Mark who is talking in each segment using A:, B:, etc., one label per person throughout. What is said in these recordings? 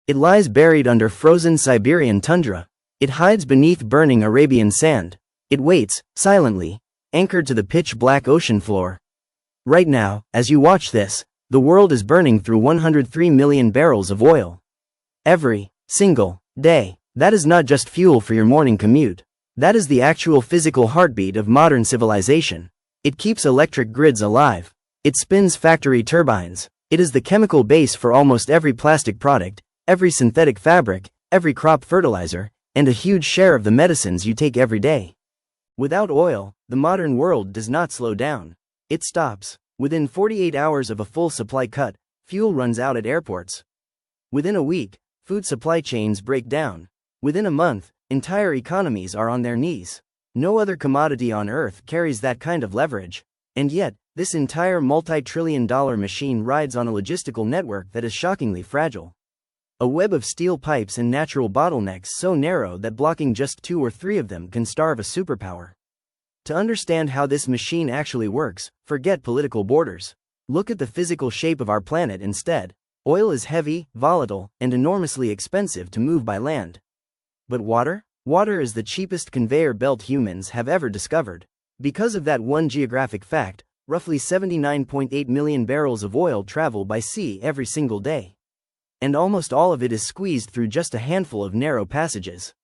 A: It lies buried under frozen Siberian tundra. It hides beneath burning Arabian sand. It waits, silently, anchored to the pitch-black ocean floor. Right now, as you watch this, the world is burning through 103 million barrels of oil. Every single day. That is not just fuel for your morning commute. That is the actual physical heartbeat of modern civilization. It keeps electric grids alive. It spins factory turbines. It is the chemical base for almost every plastic product, every synthetic fabric, every crop fertilizer, and a huge share of the medicines you take every day. Without oil, the modern world does not slow down. It stops. Within 48 hours of a full supply cut, fuel runs out at airports. Within a week, food supply chains break down. Within a month, entire economies are on their knees. No other commodity on Earth carries that kind of leverage. And yet, this entire multi-trillion-dollar machine rides on a logistical network that is shockingly fragile. A web of steel pipes and natural bottlenecks so narrow that blocking just 2 or 3 of them can starve a superpower. To understand how this machine actually works, forget political borders. Look at the physical shape of our planet instead. Oil is heavy, volatile, and enormously expensive to move by land. But water? Water is the cheapest conveyor belt humans have ever discovered. Because of that one geographic fact, roughly 79.8 million barrels of oil travel by sea every single day. And almost all of it is squeezed through just a handful of narrow passages.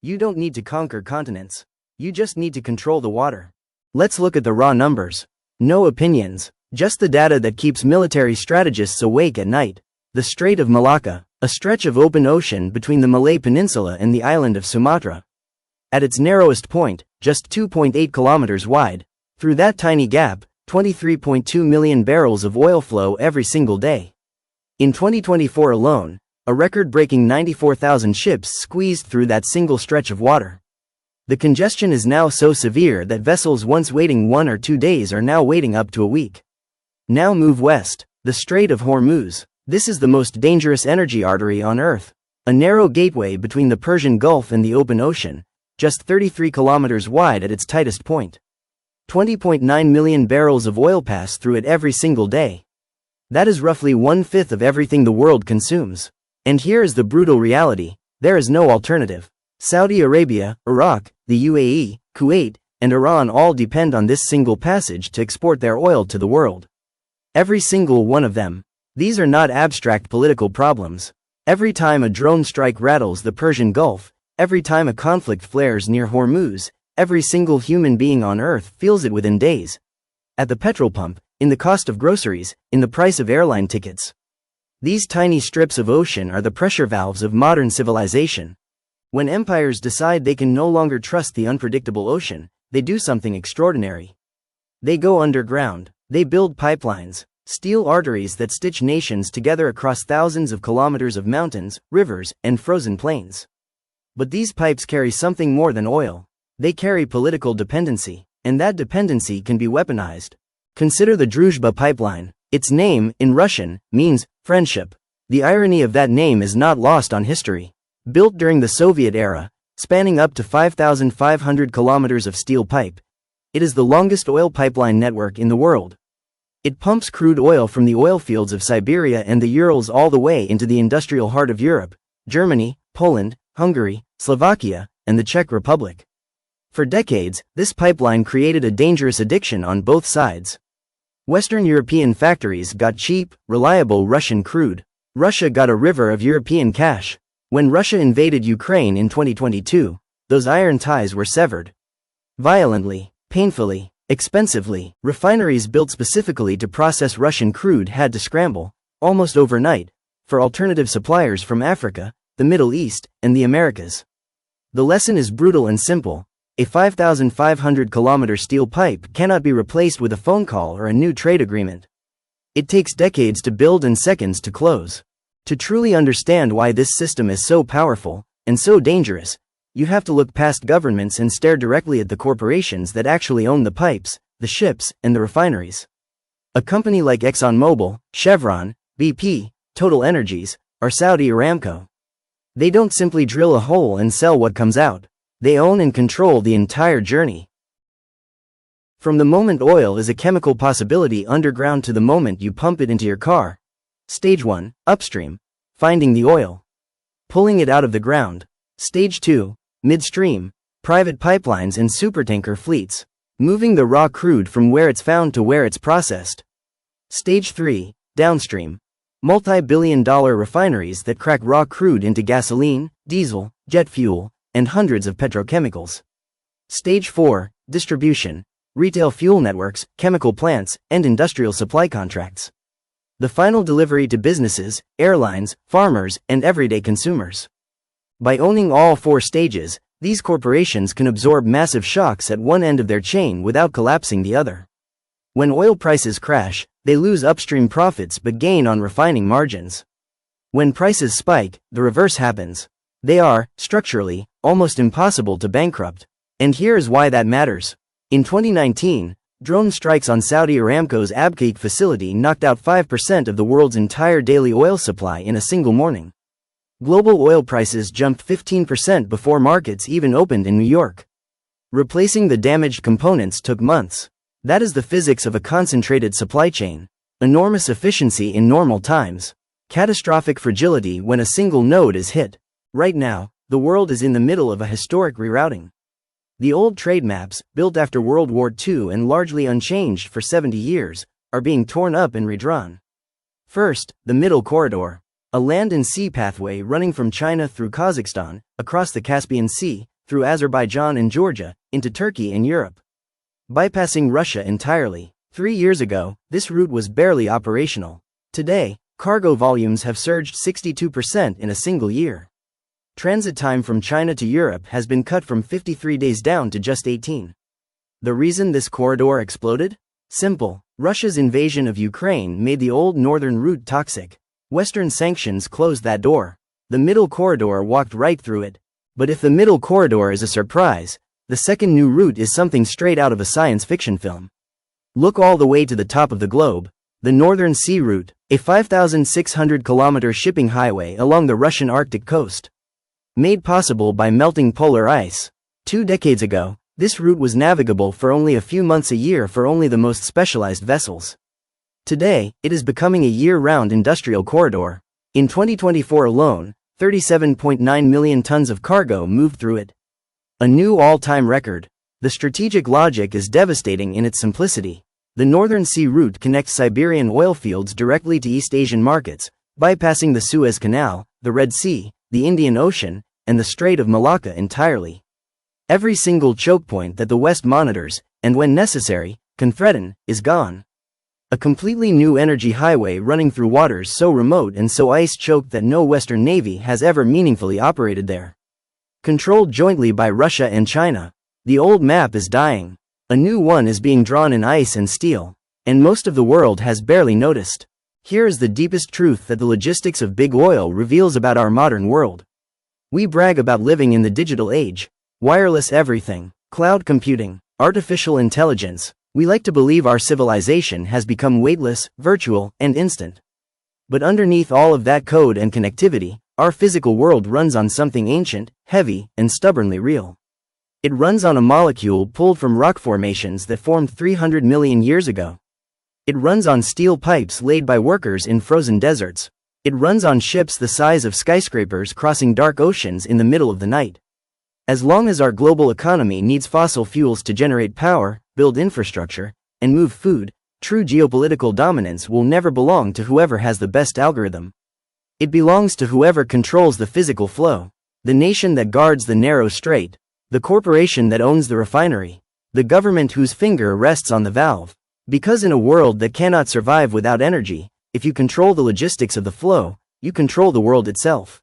A: You don't need to conquer continents. You just need to control the water. Let's look at the raw numbers. No opinions, just the data that keeps military strategists awake at night. The Strait of Malacca, a stretch of open ocean between the Malay Peninsula and the island of Sumatra. At its narrowest point, just 2.8 kilometers wide, through that tiny gap, 23.2 million barrels of oil flow every single day. In 2024 alone, a record-breaking 94,000 ships squeezed through that single stretch of water. The congestion is now so severe that vessels once waiting 1 or 2 days are now waiting up to a week. Now move west, the Strait of Hormuz. This is the most dangerous energy artery on Earth. A narrow gateway between the Persian Gulf and the open ocean, just 33 kilometers wide at its tightest point. 20.9 million barrels of oil pass through it every single day. That is roughly 1/5 of everything the world consumes. And here is the brutal reality: there is no alternative. Saudi Arabia, Iraq, the UAE, Kuwait, and Iran all depend on this single passage to export their oil to the world. Every single one of them. These are not abstract political problems. Every time a drone strike rattles the Persian Gulf, every time a conflict flares near Hormuz, every single human being on Earth feels it within days. At the petrol pump, in the cost of groceries, in the price of airline tickets. These tiny strips of ocean are the pressure valves of modern civilization. When empires decide they can no longer trust the unpredictable ocean, they do something extraordinary. They go underground. They build pipelines, steel arteries that stitch nations together across thousands of kilometers of mountains, rivers, and frozen plains. But these pipes carry something more than oil. They carry political dependency, and that dependency can be weaponized. Consider the Druzhba pipeline. Its name, in Russian, means friendship. The irony of that name is not lost on history. Built during the Soviet era, spanning up to 5,500 kilometers of steel pipe, it is the longest oil pipeline network in the world. It pumps crude oil from the oil fields of Siberia and the Urals all the way into the industrial heart of Europe, Germany, Poland, Hungary, Slovakia, and the Czech Republic. For decades, this pipeline created a dangerous addiction on both sides. Western European factories got cheap, reliable Russian crude. Russia got a river of European cash. When Russia invaded Ukraine in 2022, those iron ties were severed. Violently, painfully, expensively, refineries built specifically to process Russian crude had to scramble, almost overnight, for alternative suppliers from Africa, the Middle East, and the Americas. The lesson is brutal and simple. A 5,500-kilometer steel pipe cannot be replaced with a phone call or a new trade agreement. It takes decades to build and seconds to close. To truly understand why this system is so powerful and so dangerous, you have to look past governments and stare directly at the corporations that actually own the pipes, the ships, and the refineries. A company like ExxonMobil, Chevron, BP, Total Energies, or Saudi Aramco. They don't simply drill a hole and sell what comes out. They own and control the entire journey. From the moment oil is a chemical possibility underground to the moment you pump it into your car. Stage 1, upstream, finding the oil. pulling it out of the ground. Stage 2, midstream, private pipelines and supertanker fleets, moving the raw crude from where it's found to where it's processed. Stage 3, downstream, multi-billion-dollar refineries that crack raw crude into gasoline, diesel, jet fuel, and hundreds of petrochemicals. Stage 4, distribution, retail fuel networks, chemical plants, and industrial supply contracts. The final delivery to businesses, airlines, farmers, and everyday consumers. By owning all 4 stages, these corporations can absorb massive shocks at one end of their chain without collapsing the other. When oil prices crash, they lose upstream profits but gain on refining margins. When prices spike, the reverse happens. They are, structurally, almost impossible to bankrupt. And here is why that matters. In 2019, drone strikes on Saudi Aramco's Abqaiq facility knocked out 5% of the world's entire daily oil supply in a single morning. Global oil prices jumped 15% before markets even opened in New York. Replacing the damaged components took months. That is the physics of a concentrated supply chain. Enormous efficiency in normal times. Catastrophic fragility when a single node is hit. Right now, the world is in the middle of a historic rerouting. The old trade maps, built after World War II and largely unchanged for 70 years, are being torn up and redrawn. First, the Middle Corridor, a land and sea pathway running from China through Kazakhstan, across the Caspian Sea, through Azerbaijan and Georgia, into Turkey and Europe. Bypassing Russia entirely. 3 years ago, this route was barely operational. Today, cargo volumes have surged 62% in a single year. Transit time from China to Europe has been cut from 53 days down to just 18. The reason this corridor exploded? Simple. Russia's invasion of Ukraine made the old northern route toxic. Western sanctions closed that door. The Middle Corridor walked right through it. But if the Middle Corridor is a surprise, the second new route is something straight out of a science fiction film. Look all the way to the top of the globe. The Northern Sea Route, a 5,600-kilometer shipping highway along the Russian Arctic coast. Made possible by melting polar ice. 2 decades ago, this route was navigable for only a few months a year for only the most specialized vessels. Today, it is becoming a year-round industrial corridor. In 2024 alone, 37.9 million tons of cargo moved through it. A new all-time record. The strategic logic is devastating in its simplicity. The Northern Sea Route connects Siberian oil fields directly to East Asian markets, bypassing the Suez Canal, the Red Sea, the Indian Ocean, and the Strait of Malacca entirely. Every single choke point that the West monitors, and when necessary, can threaten, is gone. A completely new energy highway running through waters so remote and so ice-choked that no Western Navy has ever meaningfully operated there. Controlled jointly by Russia and China. The old map is dying. A new one is being drawn in ice and steel, and most of the world has barely noticed. Here is the deepest truth that the logistics of big oil reveals about our modern world. We brag about living in the digital age. Wireless everything, cloud computing, artificial intelligence. We like to believe our civilization has become weightless, virtual, and instant. But underneath all of that code and connectivity, our physical world runs on something ancient, heavy, and stubbornly real. It runs on a molecule pulled from rock formations that formed 300 million years ago. It runs on steel pipes laid by workers in frozen deserts. It runs on ships the size of skyscrapers crossing dark oceans in the middle of the night. As long as our global economy needs fossil fuels to generate power, build infrastructure, and move food, true geopolitical dominance will never belong to whoever has the best algorithm. It belongs to whoever controls the physical flow. The nation that guards the narrow strait. The corporation that owns the refinery. The government whose finger rests on the valve. Because in a world that cannot survive without energy, if you control the logistics of the flow, you control the world itself.